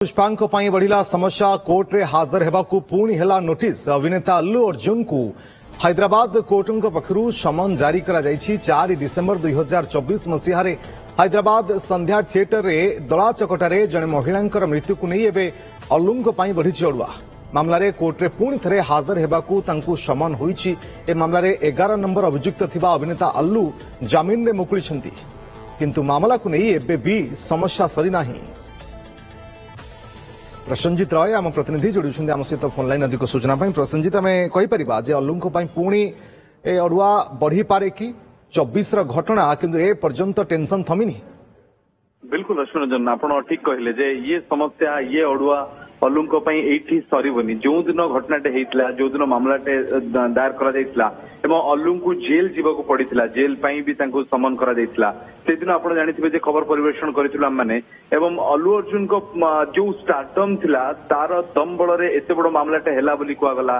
पुष्पांक पाई बढ़िला समस्या कोर्ट रे हाजर हेबाकू पुणी हेला नोटिस अभिनेता अल्लू अर्जुन को हैदराबाद कोर्टों पक्षरु समन जारी करा जायछि 4 डिसेंबर 2024 मसीह रे हैदराबाद संध्या थिएटर रे दला चकटारे जने महिलांकर मृत्यु को नहीं एबे अल्लूंक पाई बढ़िछि अड़ुआ मामला रे कोर्ट रे पुणी थरे हाजर हेबाकू तांकू समन होईछि ए मामला रे 11 नंबर अभियुक्त थिबा अभिनेता अल्लू जमीन रे मुकुलिछंती किंतु मामला को नहीं एबे भी समस्या सरी नाही। प्रसन्नजित राय आम प्रतिनिधि जोड़ी आम सहित फोन लाइन अधिक सूचना प्रसन्नजित आम कहीपर अल्लू पुणी ए अड़ुआ बढ़ी पारे कि 24 घटना किंतु ए पर्यंत टेंशन थमिनी। बिल्कुल अश्विन रंजन आप ठीक कहले जे ये समस्या ये अड़ुआ अल्लू एठी सरबनी जो दिन घटनाटे होता जो दिन मामलाटे दायर करा अल्लू को जेल जीवाक पड़ा जेल भी समन करा से दिन आप जानी खबर परिवेषण करूँ मैंने एवं अल्लू अर्जुन को जो स्टार्टम थिला तार दम बल एत बड़ मामलाटे है कहगला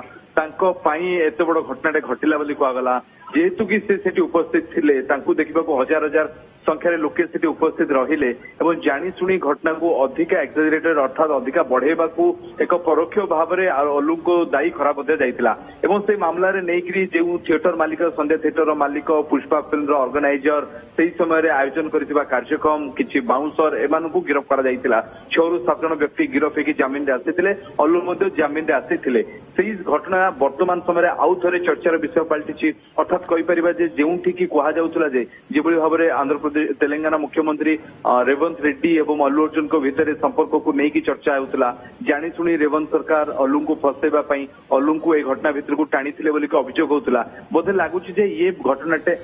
एत बड़ घटनाटे घटिला कहगला जेहेतु कि से उपस्थित थिले देखा हजार हजार संख्यार लोके से उपस्थित रहिले एवं जानी शुणी घटना को अधिका एक्साजरेटेड अर्थात अधिका बढ़ेवा एक परोक्ष भाव में अल्लू को दायी खराब जाइतिला एवं से मामला रे नेकरी जो थिएटर मालिक संध्या थिएटर मालिक पुष्पा फिल्म ऑर्गेनाइजर से समय आयोजन करथिबा कार्यक्रम किछि बाउंसर एमानकु गिरफ करा जाइतिला 6 ରୁ 7 जन व्यक्ति गिरफ होगी जमीन रे आसीथिले अल्लू मध्य जमीन रे आसीथिले सेही घटना वर्तमान समय आउ थरे चर्चार विषय पलटिछि अर्थात कहि परिबा जे जेउठी की कहा जाउतला जे जेबळी भाव में आंध्र प्रदेश तेलंगाना मुख्यमंत्री रेवंत रेड्डी एवं अल्लू अर्जुन को भितर संपर्क को लेकिन चर्चा होता जानी शुणी रेवंत सरकार अल्लू को फसैबा अल्लू को ए घटना भितर को टाणी अभियोग होता बोधे लगुच ये घटनाटे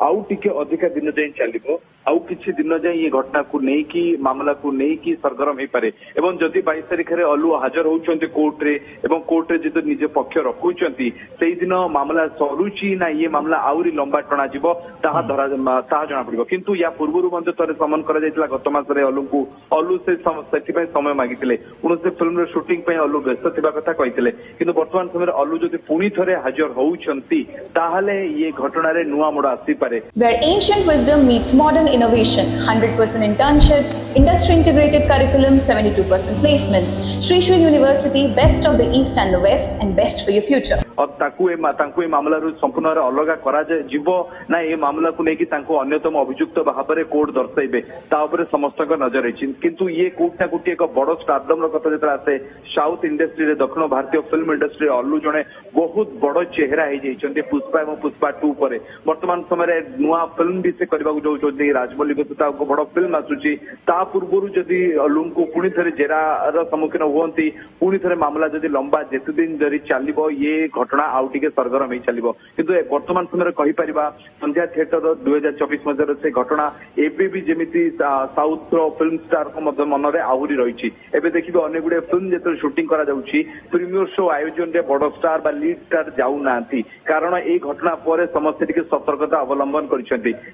आउ टिके अधिका दिन जाए चलो आउ किछि दिन जाए ये घटना को लेकिन मामला को लेकिन सरगरम हो पारे एवं जदि 22 तारिख में अल्लू हाजर होउछन्ते कोर्ट रे एवं कोर्ट रे जदि निजे पक्ष रखुछन्ती सेही दिन मामला सरुची ना ये मामला आउरी लंबा टणा जिवो ताहा जना पड़िबो किंतु या पूर्वरु मध्य थरे समन करा जायतिला गत मास रे अल्लू से समय मागितिले उनसे फिल्म रे शूटिंग पे अल्लू व्यस्त थिबा कथा कहितिले किंतु वर्तमान समय अल्लू जदि पुणी थरे हाजर होउछन्ती ताहाले ये घटना रे नुआ मोड़ आसी पारे। Where ancient wisdom meets modern innovation, 100% internships, industry integrated curriculum, 72% placements. Shri Shri University, best of the East and the West and best for your future. और मामला संपूर्ण अलग ना ये मामला को लेकिन अन्यतम अभियुक्त भाव में कोर्ट दर्शाइबे समस्त नजर किंतु ये कोर्ट ना कोटी एक बड़ स्टारडम कथा जो आसे साउथ इंडस्ट्री दक्षिण भारतीय फिल्म इंडस्ट्री अल्लू जड़े बहुत बड़ चेहरा हो पुष्पा और पुष्पा 2 पर वर्तमान समय नुआ फिल्म भी से करने जाऊँगी राजमौली सहित बड़ फिल्म आसूची पूर्व जदि अल्लू को पुणी थे जेरार सम्मुखीन हुई पुणी थे मामला जदि लंबा जिते दिन जरी चलो ये घटना आउ टिके सरगरम हो चलो किंतु वर्तमान समय कहीपर संध्या थिएटर 2024 मध्य से घटना एबे भी जमी साउथ फिल्म स्टार को मन में आहरी रही देखिए अनेक गुड़े फिल्म जो शूटिंग करा प्रीमियर शो आयोजन में बड़ स्टार बा लीड स्टार जाऊना कारण ये घटना पर समस्त टिके सतर्कता अवलंबन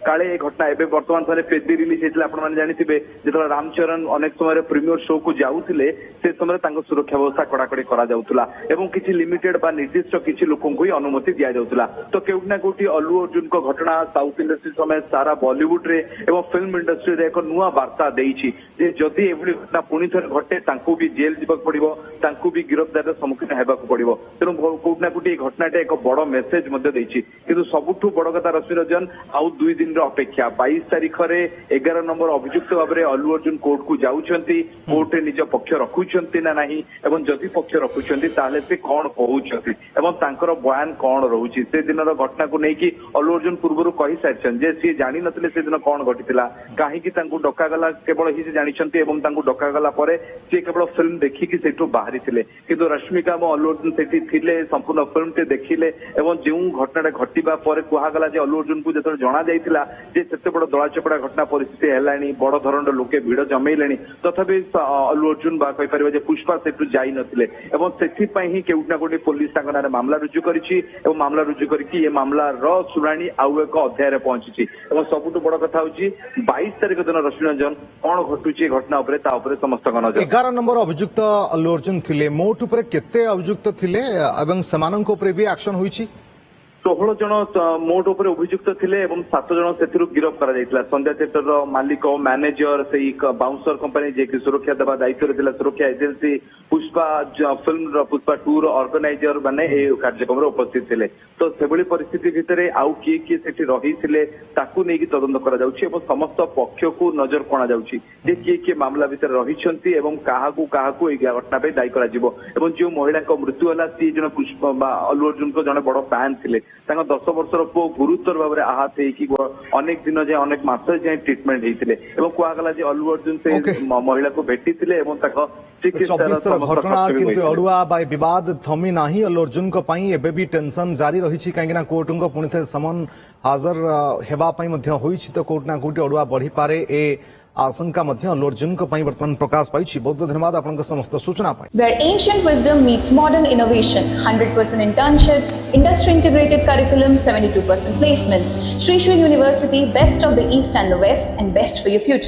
काले घटना एवं वर्तमान समय पेदी रिलीज होता आपने जानते जो रामचरण अनेक समय प्रीमियर शो को जाऊे से समय सुरक्षा व्यवस्था कड़ाकड़ी कर लिमिटेड बा निर्दिष्ट किसी लोकों को ही अनुमति दि जाउतला तो केउना कोटी अल्लू अर्जुन को घटना साउथ इंडस्ट्री समेत सारा बॉलीवुड रे एवं फिल्म इंडस्ट्री रे एक नुआ वार्ता देइछि जे जदि एभली घटना पुणी थर घटे तांको भी जेल जीवाक पड़िबो तांको भी गिरफ्तार सम्मुखीन हेबाक पड़िबो तेणु कोउना कोटी घटनाटे एक बड़ मेसेज मध्य देइछि किंतु सबुठु बड़ कथा रश्मि रंजन आउ 2 दिन रो अपेक्षा 22 तारिख रे 11 नंबर अभियुक्त भाव में अल्लू अर्जुन कोर्ट को जाउछन्ती कोर्ट रे निज पक्ष रखुछन्ती ना नाही एवं जदि पक्ष रखुछन्ती ताले से कोन कहउछन्ती एवं तांकर बयान कौन रोचे से दिन घटना को लेकिन अल्लू अर्जुन पूर्व कही सारी सी जानी नथिले से दिन कौन घटिला कहीं डकागला केवल ही जानते डकागला सी केवल फिल्म देखिकी से बाहरी थे किंतु रश्मिका और अल्लू अर्जुन से संपूर्ण फिल्म टे देखिले एवं जो घटना घटवा कहगला अल्लू अर्जुन को जो जना जाइतिला जे सेते बड़ दला चकड़ा घटना परिस्थिति है बड़ धरण लोके भिड़ जमेले तथापि अल्लू अर्जुन कही पारे पुष्पा से जाई नथिले एवं से ही केउटना कोटी पुलिस मामला रुजु करिछि एवं मामला रुजु करके ये मामला शुणाणी आउ एक अध्याय रे पहुंची एवं सबुठु बड़ कथा होची 22 तारिख दिन रश्मि रंजन कौन घटुची घटना उपरे ता उपरे समस्त नजर 11 नंबर अभियुक्त अल्लू अर्जुन थिले मोट उपरे केते अभियुक्त थिले एवं समानक उपरे भी एक्शन होईछि ଷୋହଳ ଜଣ ମୋଟ ଉପରେ ଅଭିଯୁକ୍ତ ଥିଲେ ଏବଂ 7 ଜଣ ସେଥିରୁ ଗିରଫ କରାଯାଇଥିଲା। ସନ୍ଧ୍ୟା ଥିଏଟରର ମାଲିକ, ମ୍ୟାନେଜର, ସେଇ ବାଉନ୍ସର କମ୍ପାନୀ ଯିଏକି ସୁରକ୍ଷା ଦେବା ଦାୟିତ୍ୱରେ ଥିଲା, ସୁରକ୍ଷା ଏଜେନ୍ସି, ପୁଷ୍ପା ଫିଲ୍ମର ପୁଷ୍ପା 2 ର ଅର୍ଗାନାଇଜର ମାନେ ଏହି କାର୍ଯ୍ୟକ୍ରମରେ ଉପସ୍ଥିତ ଥିଲେ। ତ ସେଭଳି ପରିସ୍ଥିତି ଭିତରେ ଆଉ କିଏ କିଏ ସେଠି ରହିଥିଲେ ତାକୁ ନେଇକି ତଦନ୍ତ କରାଯାଉଛି ଏବଂ ସମସ୍ତ ପକ୍ଷକୁ ନଜର ଅଣାଯାଉଛି ଯେ କିଏ କିଏ ମାମଲା ଭିତରେ ରହିଛନ୍ତି ଏବଂ କାହାକୁ କାହାକୁ ଏହି ଘଟଣା ପାଇଁ ଦାୟୀ କରାଯିବ। ଏବଂ ଯେଉଁ ମହିଳାଙ୍କ ମୃତ୍ୟୁ ହେଲା ସିଏ ଜଣେ ପୁଷ୍ପା ବା ଅଲ୍ଲୁ ଅର୍ଜୁନଙ୍କ ଜଣେ ବଡ ଫ୍ୟାନ୍ ଥିଲେ। ତାଙ୍କ 10 ବର୍ଷର ପୁଅ ଗୁରୁତର ଭାବରେ ଆହତ ହେଇକି ଅନେକ ଦିନ ଯାଏଁ ଅନେକ ମାସ ଯାଏଁ ଟ୍ରିଟମେଣ୍ଟ ହେଇଥିଲେ ଏବଂ କୁହାଗଲା ଯେ ଅଲ୍ଲୁ ଅର୍ଜୁନ ସେ ମହିଳାକୁ ଭେଟିଥିଲେ ଏବଂ ତାଙ୍କ 24 ଘଟଣା କିନ୍ତୁ ଅଡୁଆ ବା ବିବାଦ ଥମି ନାହିଁ। ଅଲ୍ଲୁ ଅର୍ଜୁନଙ୍କ ପାଇଁ ଏବେ ବି ଟେନସନ ଜାରି ରହିଛି କାହିଁକି ନା କୋର୍ଟଙ୍କ ପୁଣି ଥରେ ସମନ ହାଜର ହେବା ପାଇଁ ମଧ୍ୟ ହୋଇଛି। ତ କୋର୍ଟ ନା କୋର୍ଟ ଅଡୁଆ ବଢିପାରେ ଏ आशंका मध्य अल्लू अर्जुन को वर्तमान प्रकाश पाई। बहुत बहुत धन्यवाद आपन समस्त सूचना पाई। Where ancient wisdom meets modern innovation, 100% internships, industry integrated curriculum, 72% placements. Shri Shri University, best of the East and the West, and best for your future.